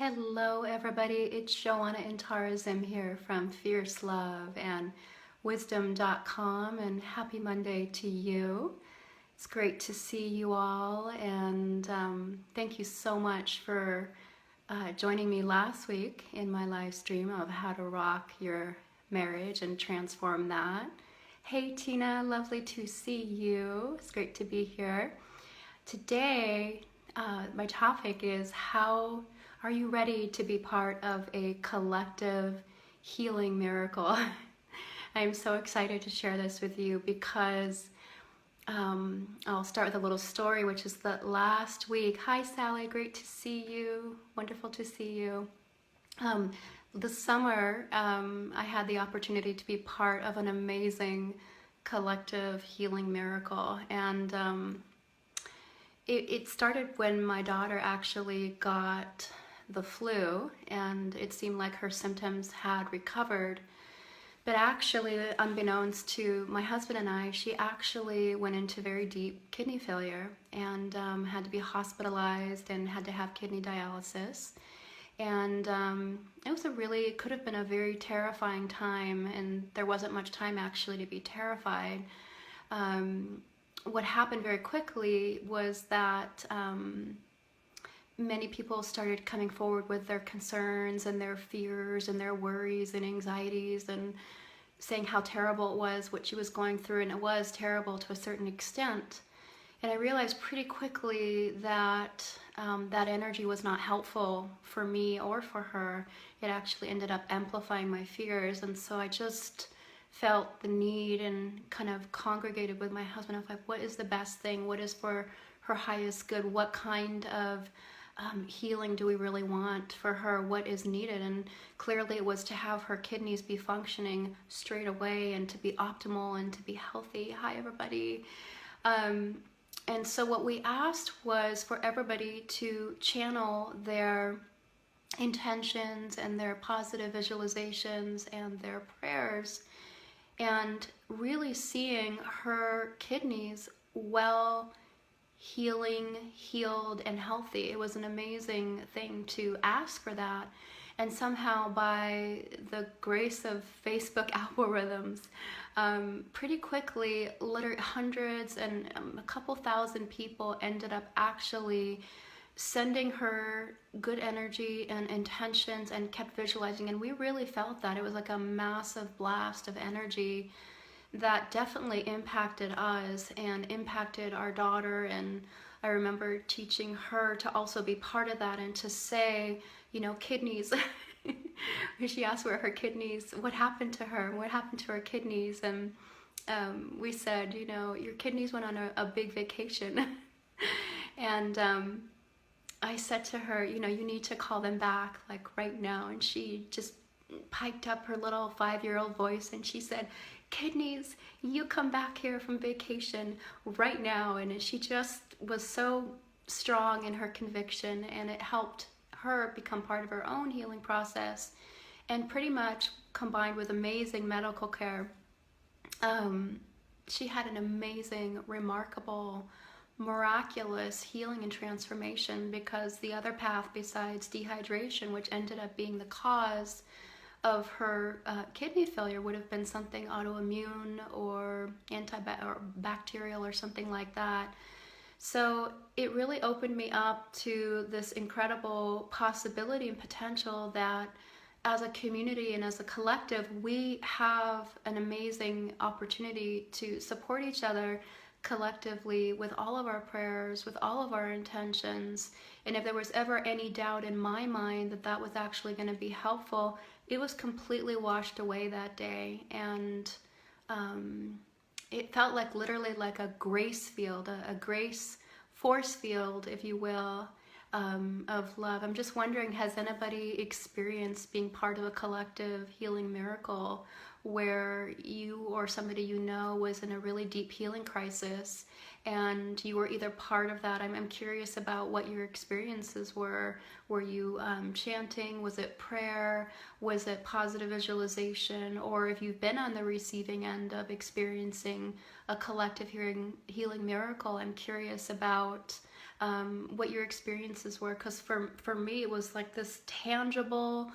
Hello everybody, it's Joanna Intarazim here from Fierce Love and Wisdom.com, and happy Monday to you. It's great to see you all, and thank you so much for joining me last week in my live stream of how to rock your marriage and transform that. Hey Tina, lovely to see you. It's great to be here. Today, my topic is, how are you ready to be part of a collective healing miracle? I'm so excited to share this with you because I'll start with a little story, which is that last week, hi Sally, great to see you, wonderful to see you. This summer, I had the opportunity to be part of an amazing collective healing miracle, and it started when my daughter actually got the flu, and it seemed like her symptoms had recovered. But actually, unbeknownst to my husband and I, she actually went into very deep kidney failure and had to be hospitalized and had to have kidney dialysis. And it could have been a very terrifying time, and there wasn't much time actually to be terrified. What happened very quickly was that many people started coming forward with their concerns and their fears and their worries and anxieties, and saying how terrible it was what she was going through, and it was terrible to a certain extent. And I realized pretty quickly that that energy was not helpful for me or for her. It actually ended up amplifying my fears, and so I just felt the need and kind of congregated with my husband of like, what is the best thing? What is for her highest good? What kind of healing do we really want for her? What is needed? And clearly it was to have her kidneys be functioning straight away and to be optimal and to be healthy. Hi everybody. And so what we asked was for everybody to channel their intentions and their positive visualizations and their prayers, and really seeing her kidneys well, healed, and healthy. It was an amazing thing to ask for that. And somehow, by the grace of Facebook algorithms, pretty quickly, literally hundreds and a couple thousand people ended up actually sending her good energy and intentions and kept visualizing. And we really felt that. It was like a massive blast of energy that definitely impacted us and impacted our daughter. And I remember teaching her to also be part of that and to say, kidneys. She asked where her kidneys, what happened to her, kidneys. And we said, your kidneys went on a big vacation. And I said to her, you need to call them back, like right now. And she just piped up her little 5-year-old voice and she said, kidneys, you come back here from vacation right now. And she just was so strong in her conviction, and it helped her become part of her own healing process. And pretty much combined with amazing medical care, she had an amazing, remarkable, miraculous healing and transformation, because the other path besides dehydration, which ended up being the cause of her kidney failure, would have been something autoimmune or bacterial or something like that. So it really opened me up to this incredible possibility and potential that as a community and as a collective, we have an amazing opportunity to support each other collectively with all of our prayers, with all of our intentions. And if there was ever any doubt in my mind that that was actually going to be helpful, it was completely washed away that day. And it felt like literally like a grace field, a grace force field, if you will, of love. I'm just wondering, has anybody experienced being part of a collective healing miracle where you or somebody was in a really deep healing crisis and you were either part of that? I'm curious about what your experiences were. Were you chanting? Was it prayer? Was it positive visualization? Or if you've been on the receiving end of experiencing a collective healing miracle, I'm curious about what your experiences were, because for me it was like this tangible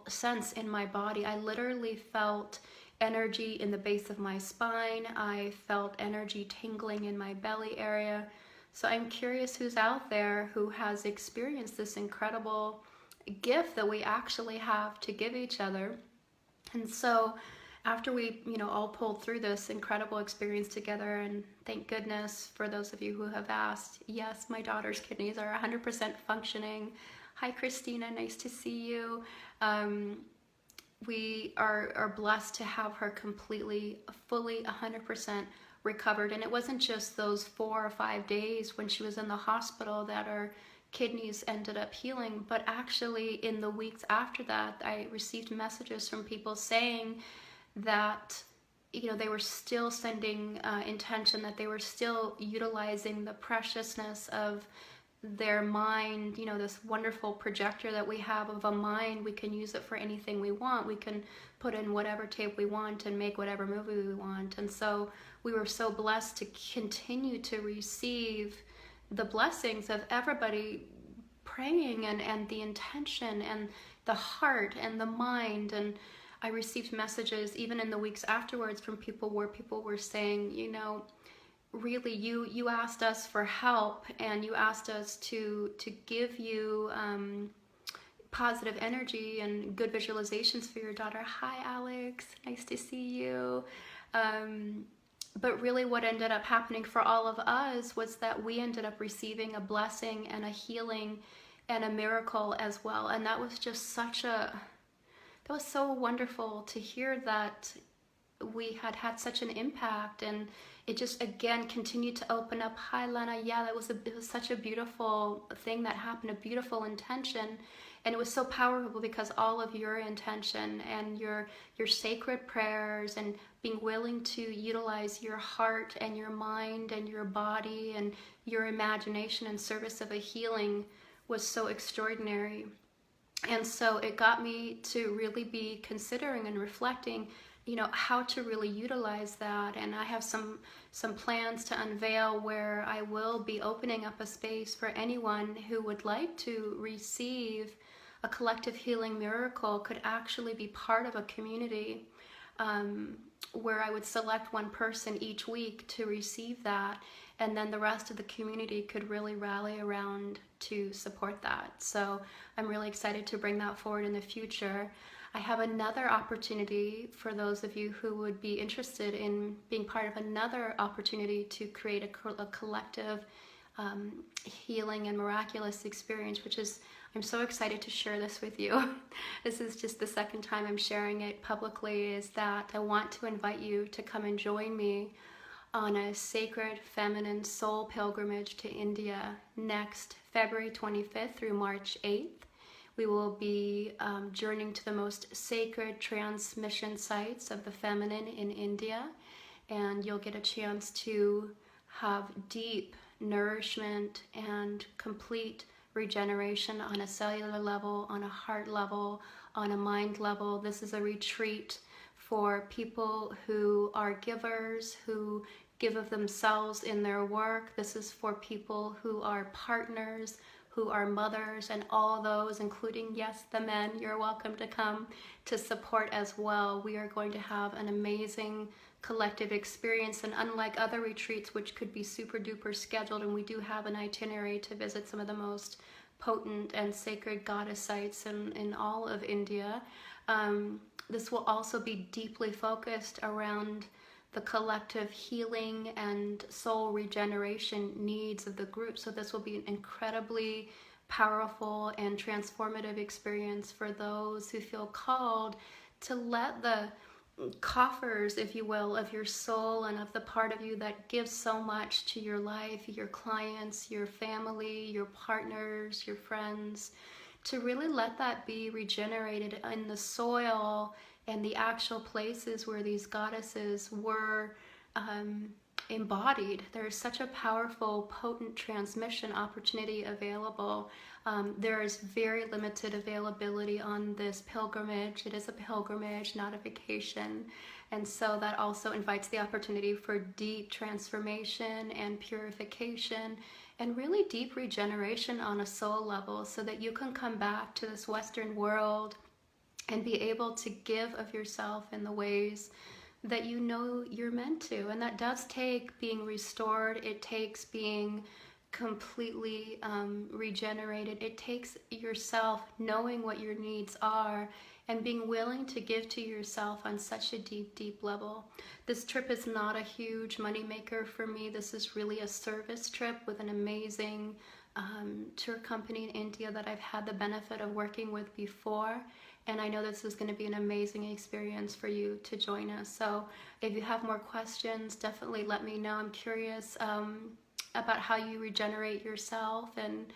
sense in my body. I literally felt energy in the base of my spine. I felt energy tingling in my belly area. So I'm curious who's out there who has experienced this incredible gift that we actually have to give each other. And so after we, all pulled through this incredible experience together, and thank goodness for those of you who have asked, yes, my daughter's kidneys are 100% functioning. Hi, Kristina, nice to see you. We are blessed to have her completely, fully 100% recovered. And it wasn't just those 4 or 5 days when she was in the hospital that her kidneys ended up healing, but actually in the weeks after that, I received messages from people saying that they were still sending intention, that they were still utilizing the preciousness of their mind, this wonderful projector that we have of a mind. We can use it for anything we want. We can put in whatever tape we want and make whatever movie we want. And so we were so blessed to continue to receive the blessings of everybody praying, and the intention and the heart and the mind. And I received messages even in the weeks afterwards from people where people were saying, really, you asked us for help, and you asked us to give you positive energy and good visualizations for your daughter. Hi, Alex, nice to see you. But really what ended up happening for all of us was that we ended up receiving a blessing and a healing and a miracle as well. And that was just that was so wonderful to hear that we had such an impact, and it just again continued to open up. Hi, Lana. Yeah, it was such a beautiful thing that happened, a beautiful intention. And it was so powerful because all of your intention and your sacred prayers and being willing to utilize your heart and your mind and your body and your imagination in service of a healing was so extraordinary. And so it got me to really be considering and reflecting, how to really utilize that. And I have some plans to unveil where I will be opening up a space for anyone who would like to receive a collective healing miracle, could actually be part of a community where I would select one person each week to receive that, and then the rest of the community could really rally around to support that. So I'm really excited to bring that forward in the future. I have another opportunity for those of you who would be interested in being part of another opportunity to create a collective healing and miraculous experience, which is, I'm so excited to share this with you. This is just the second time I'm sharing it publicly, is that I want to invite you to come and join me on a sacred feminine soul pilgrimage to India next February 25th through March 8th. We will be journeying to the most sacred transmission sites of the feminine in India, and you'll get a chance to have deep nourishment and complete regeneration on a cellular level, on a heart level, on a mind level. This is a retreat for people who are givers, who give of themselves in their work. This is for people who are partners, who are mothers, and all those, including, yes, the men. You're welcome to come to support as well. We are going to have an amazing collective experience, and unlike other retreats, which could be super duper scheduled, and we do have an itinerary to visit some of the most potent and sacred goddess sites in all of India, this will also be deeply focused around the collective healing and soul regeneration needs of the group. So this will be an incredibly powerful and transformative experience for those who feel called to let the coffers, if you will, of your soul and of the part of you that gives so much to your life, your clients, your family, your partners, your friends, to really let that be regenerated in the soil and the actual places where these goddesses were embodied. There's such a powerful, potent transmission opportunity available. There is very limited availability on this pilgrimage. It is a pilgrimage, not a vacation. And so that also invites the opportunity for deep transformation and purification and really deep regeneration on a soul level, so that you can come back to this Western world and be able to give of yourself in the ways that you know you're meant to. And that does take being restored. It takes being completely regenerated. It takes yourself knowing what your needs are and being willing to give to yourself on such a deep, deep level. This trip is not a huge moneymaker for me. This is really a service trip with an amazing tour company in India that I've had the benefit of working with before. And I know this is going to be an amazing experience for you to join us. So if you have more questions, definitely let me know. I'm curious about how you regenerate yourself and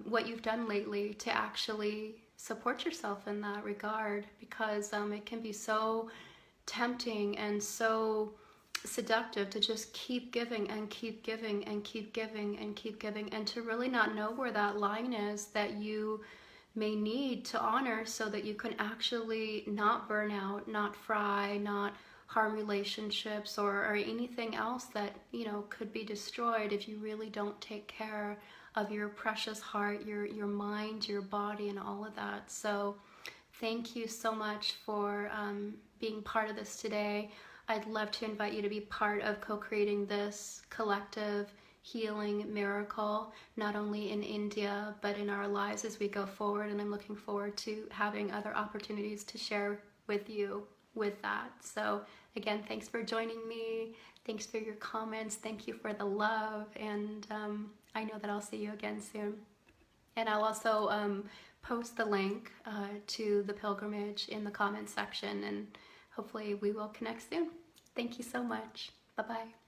what you've done lately to actually support yourself in that regard, because it can be so tempting and so seductive to just keep giving and keep giving and keep giving and keep giving, and to really not know where that line is that you may need to honor, so that you can actually not burn out, not fry, not harm relationships or anything else that, you know, could be destroyed if you really don't take care of your precious heart, your mind, your body, and all of that. So thank you so much for being part of this today. I'd love to invite you to be part of co-creating this collective healing miracle, not only in India, but in our lives as we go forward. And I'm looking forward to having other opportunities to share with you with that. So again, thanks for joining me. Thanks for your comments. Thank you for the love. And I know that I'll see you again soon. And I'll also post the link to the pilgrimage in the comments section, and hopefully we will connect soon. Thank you so much. Bye-bye.